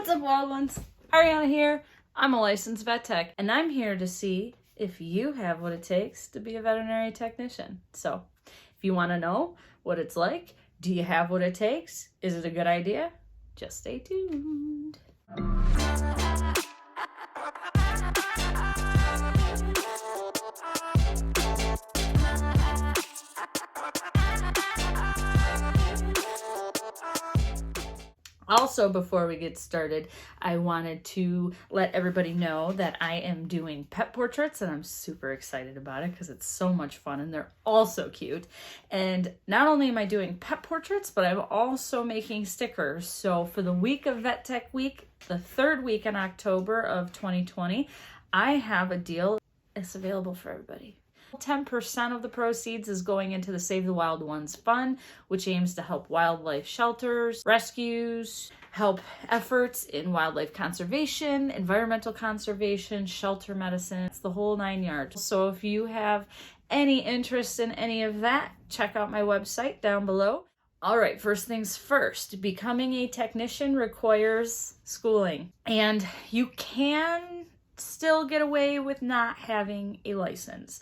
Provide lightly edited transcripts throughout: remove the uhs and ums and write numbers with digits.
What's up, wild ones? Ariana here. I'm a licensed vet tech, and I'm here to see if you have what it takes to be a veterinary technician. So, if you want to know what it's like, do you have what it takes? Is it a good idea? Just stay tuned. Also, before we get started, I wanted to let everybody know that I am doing pet portraits, and I'm super excited about it because it's so much fun and they're all so cute. And not only am I doing pet portraits, but I'm also making stickers. So for the week of Vet Tech Week, the third week in October of 2020, I have a deal that's available for everybody. 10% of the proceeds is going into the Save the Wild Ones Fund, which aims to help wildlife shelters, rescues, help efforts in wildlife conservation, environmental conservation, shelter medicine. It's the whole 9 yards. So if you have any interest in any of that, check out my website down below. All right, first things first, becoming a technician requires schooling, and you can still get away with not having a license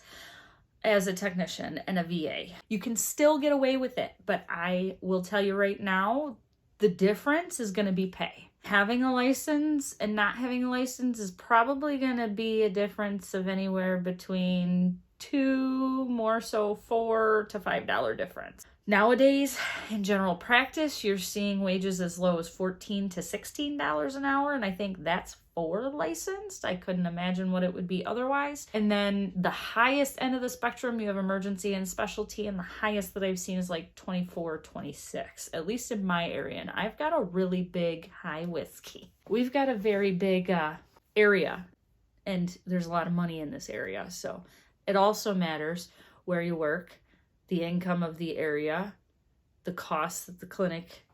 as a technician and a VA. You can still get away with it, but I will tell you right now, the difference is going to be pay. Having a license and not having a license is probably going to be a difference of anywhere between $2, more so $4 to $5 difference. Nowadays, in general practice, you're seeing wages as low as $14 to $16 an hour, and I think that's for licensed. I couldn't imagine what it would be otherwise. And then the highest end of the spectrum, you have emergency and specialty, and the highest that I've seen is like 24, 26, at least in my area. And I've got a really big high whiskey. We've got a very big area, and there's a lot of money in this area. So it also matters where you work, the income of the area, the costs that the clinic,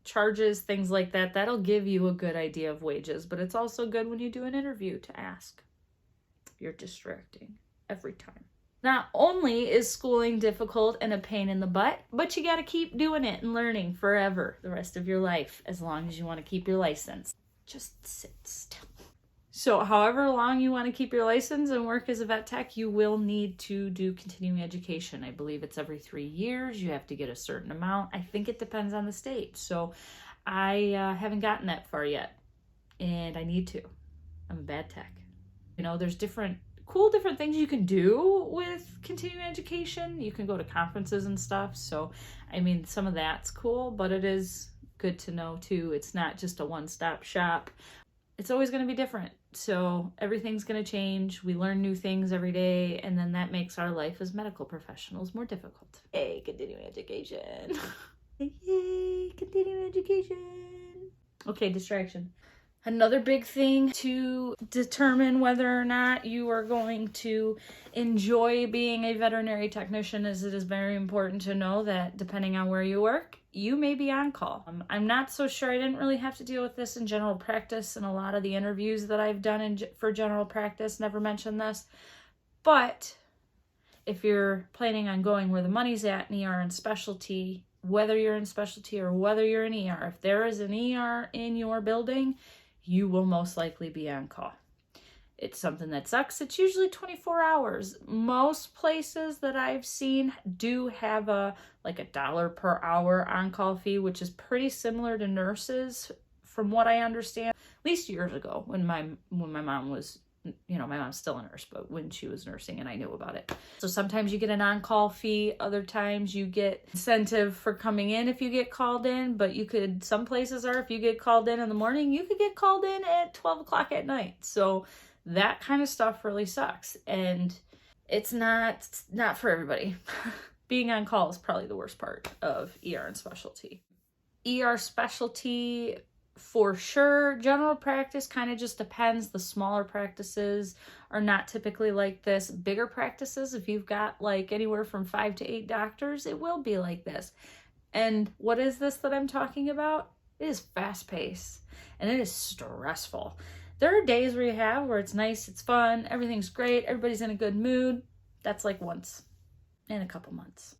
charges, things like that. That'll give you a good idea of wages, but it's also good when you do an interview to ask. You're distracting every time. Not only is schooling difficult and a pain in the butt, but you got to keep doing it and learning forever, the rest of your life, as long as you want to keep your license. Just sit still. So however long you want to keep your license and work as a vet tech, you will need to do continuing education. I believe it's every 3 years. You have to get a certain amount. I think it depends on the state. So I haven't gotten that far yet, and I need to. I'm a bad tech. There's different things you can do with continuing education. You can go to conferences and stuff. So, some of that's cool, but it is good to know too. It's not just a one-stop shop. It's always going to be different. So everything's going to change. We learn new things every day, and then that makes our life as medical professionals more difficult. Yay, continuing education. Yay, continuing education. Okay, distraction. Another big thing to determine whether or not you are going to enjoy being a veterinary technician is it is very important to know that depending on where you work, you may be on call. I'm not so sure. I didn't really have to deal with this in general practice, and a lot of the interviews that I've done for general practice never mentioned this. But if you're planning on going where the money's at in ER and specialty, whether you're in specialty or whether you're in ER, if there is an ER in your building, you will most likely be on call. It's something that sucks. It's usually 24 hours. Most places that I've seen do have a $1 per hour on-call fee, which is pretty similar to nurses from what I understand. At least years ago when my mom was, my mom's still a nurse, but when she was nursing and I knew about it. So sometimes you get an on-call fee. Other times you get incentive for coming in if you get called in, but some places are, if you get called in the morning, you could get called in at 12 o'clock at night. So that kind of stuff really sucks, and it's not for everybody. Being on call is probably the worst part of ER and specialty. ER specialty for sure. General practice kind of just depends. The smaller practices are not typically like this. Bigger practices, if you've got anywhere from 5 to 8 doctors, it will be like this. And what is this that I'm talking about? It is fast paced and it is stressful. There are days where it's nice, it's fun, everything's great, everybody's in a good mood. That's like once in a couple months,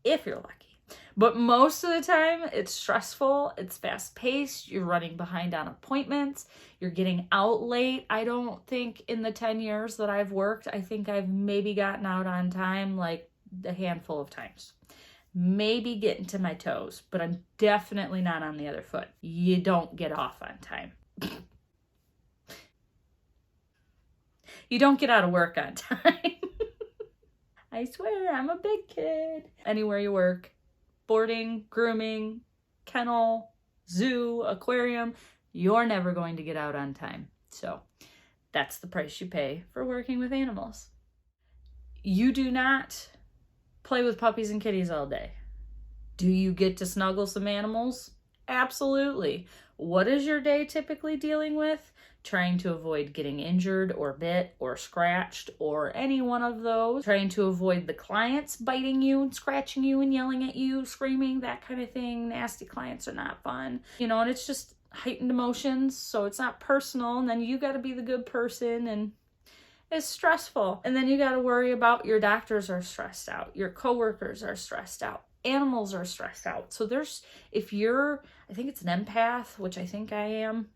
if you're lucky. But most of the time, it's stressful, it's fast-paced, you're running behind on appointments, you're getting out late. I don't think in the 10 years that I've worked, I think I've maybe gotten out on time like a handful of times. Maybe getting to my toes, but I'm definitely not on the other foot. You don't get off on time. You don't get out of work on time. I swear, I'm a big kid. Anywhere you work, boarding, grooming, kennel, zoo, aquarium, you're never going to get out on time. So that's the price you pay for working with animals. You do not play with puppies and kitties all day. Do you get to snuggle some animals? Absolutely. What is your day typically dealing with? Trying to avoid getting injured or bit or scratched or any one of those. Trying to avoid the clients biting you and scratching you and yelling at you, screaming, that kind of thing. Nasty clients are not fun. You know, and it's just heightened emotions, so it's not personal. And then you got to be the good person, and it's stressful. And then you got to worry about your doctors are stressed out. Your coworkers are stressed out. Animals are stressed out. So if you're, I think it's an empath, which I think I am.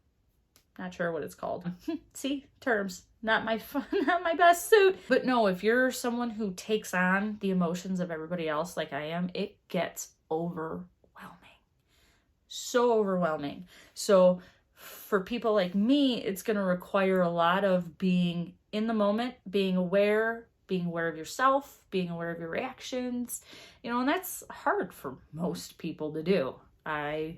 Not sure what it's called. See, terms. Not my best suit. But no, if you're someone who takes on the emotions of everybody else like I am, it gets overwhelming. So overwhelming. So for people like me, it's going to require a lot of being in the moment, being aware of yourself, being aware of your reactions, you know, and that's hard for most people to do. I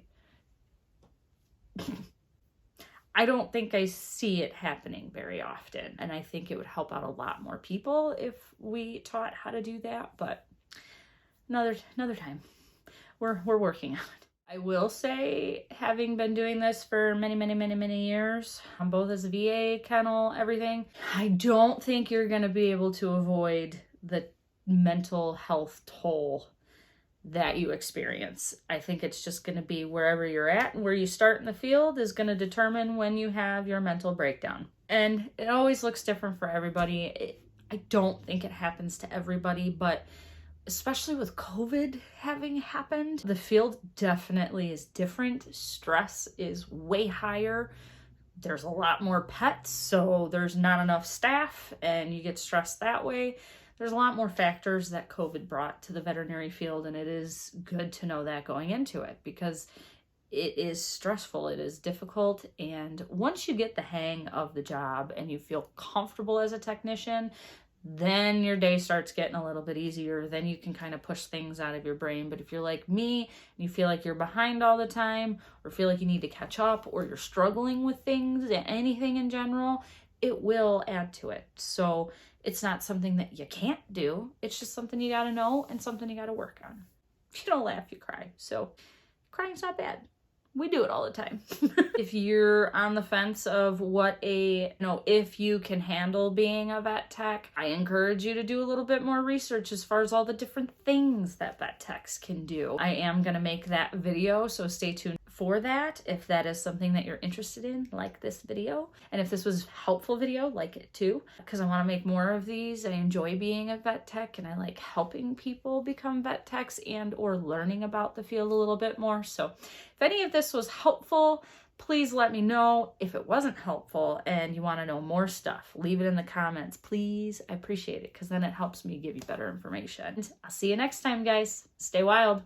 don't think I see it happening very often, and I think it would help out a lot more people if we taught how to do that, but another time. We're working on it. I will say, having been doing this for many years, both as a VA, kennel, everything, I don't think you're going to be able to avoid the mental health toll that you experience. I think it's just going to be wherever you're at, and where you start in the field is going to determine when you have your mental breakdown. And it always looks different for everybody. I don't think it happens to everybody, but especially with COVID having happened, the field definitely is different. Stress is way higher. There's a lot more pets, so there's not enough staff, and you get stressed that way. There's a lot more factors that COVID brought to the veterinary field, and it is good to know that going into it, because it is stressful, it is difficult, and once you get the hang of the job and you feel comfortable as a technician, then your day starts getting a little bit easier. Then you can kind of push things out of your brain. But if you're like me and you feel like you're behind all the time, or feel like you need to catch up, or you're struggling with things, anything in general, it will add to it. So it's not something that you can't do. It's just something you got to know and something you got to work on. If you don't laugh, you cry. So crying's not bad. We do it all the time. If you're on the fence of if you can handle being a vet tech, I encourage you to do a little bit more research as far as all the different things that vet techs can do. I am going to make that video, so stay tuned for that. If that is something that you're interested in, like this video. And if this was a helpful video, like it too, because I want to make more of these. I enjoy being a vet tech, and I like helping people become vet techs and or learning about the field a little bit more. So if any of this was helpful, please let me know. If it wasn't helpful and you want to know more stuff, leave it in the comments, please. I appreciate it, because then it helps me give you better information. I'll see you next time, guys. Stay wild.